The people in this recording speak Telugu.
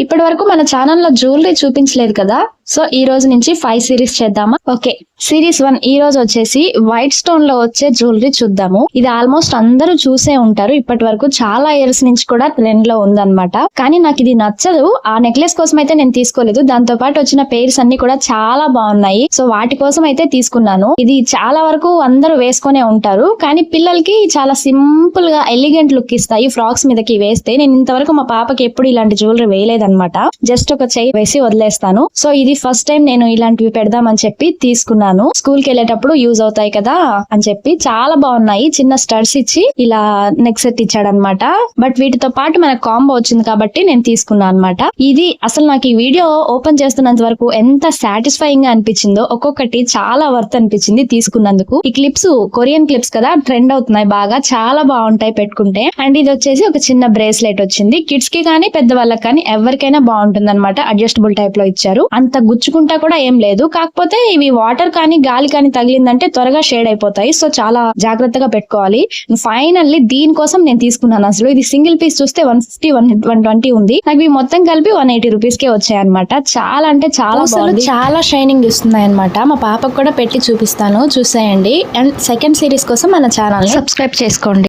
ఇప్పటి వరకు మన ఛానల్లో జ్యువెలరీ చూపించలేదు కదా, సో ఈ రోజు నుంచి 5 సిరీస్ చేద్దామా. ఓకే, సిరీస్ 1 ఈ రోజు వచ్చేసి వైట్ స్టోన్ లో వచ్చే జ్యువెలరీ చూద్దాము. ఇది ఆల్మోస్ట్ అందరూ చూసే ఉంటారు, ఇప్పటి వరకు చాలా ఇయర్స్ నుంచి కూడా ట్రెండ్ లో ఉందన్నమాట. కానీ నాకు ఇది నచ్చదు. ఆ నెక్లెస్ కోసం అయితే నేను తీసుకోలేదు, దాంతో పాటు వచ్చిన పేర్స్ అన్ని కూడా చాలా బాగున్నాయి, సో వాటి కోసం అయితే తీసుకున్నాను. ఇది చాలా వరకు అందరూ వేసుకునే ఉంటారు, కానీ పిల్లలకి చాలా సింపుల్ గా ఎలిగెంట్ లుక్ ఇస్తాయి ఫ్రాక్స్ మీదకి వేస్తే. నేను ఇంతవరకు మా పాపకి ఎప్పుడు ఇలాంటి జ్యువెలరీ వేయలేదన్నమాట, జస్ట్ ఒక చెయ్యి వేసి వదిలేస్తాను. సో ఇది ఫస్ట్ టైం నేను ఇలాంటివి పెడదామని చెప్పి తీసుకున్నాను. స్కూల్ కి వెళ్ళేటప్పుడు యూజ్ అవుతాయి కదా అని చెప్పి. చాలా బాగున్నాయి, చిన్న స్టడ్స్ ఇచ్చి ఇలా నెక్ సెట్ ఇచ్చాడనమాట. బట్ వీటితో పాటు మనకు కాంబో వచ్చింది కాబట్టి నేను తీసుకున్నాను అనమాట. ఇది అసలు నాకు ఈ వీడియో ఓపెన్ చేస్తున్నంత వరకు ఎంత సాటిస్ఫైయింగ్ గా అనిపించిందో, ఒక్కొక్కటి చాలా వర్త్ అనిపించింది తీసుకున్నందుకు. ఈ క్లిప్స్ కొరియన్ క్లిప్స్ కదా, ట్రెండ్ అవుతున్నాయి బాగా, చాలా బాగుంటాయి పెట్టుకుంటే. అండ్ ఇది వచ్చేసి ఒక చిన్న బ్రేస్లెట్ వచ్చింది. కిడ్స్ కి కానీ పెద్దవాళ్ళకి కానీ ఎవరికైనా బాగుంటుంది అనమాట. అడ్జస్టబుల్ టైప్ లో ఇచ్చారు. అంత గుచ్చుకుంటా కూడా ఏం లేదు, కాకపోతే ఇవి వాటర్ కానీ గాలి కానీ తగిలిందంటే త్వరగా షేడ్ అయిపోతాయి, సో చాలా జాగ్రత్తగా పెట్టుకోవాలి. ఫైనల్లీ దీనికోసం నేను తీసుకున్నాను. అసలు ఇది సింగిల్ పీస్ చూస్తే 150-120 ఉంది, నాకు ఇవి మొత్తం కలిపి 180 రూపీస్ కే వచ్చాయి అనమాట. చాలా అంటే చాలా బాగుంది, చాలా షైనింగ్ ఇస్తున్నాయి అనమాట. మా పాపకు కూడా పెట్టి చూపిస్తాను, చూసేయండి. అండ్ సెకండ్ సిరీస్ కోసం మన ఛానల్ ని సబ్స్క్రైబ్ చేసుకోండి.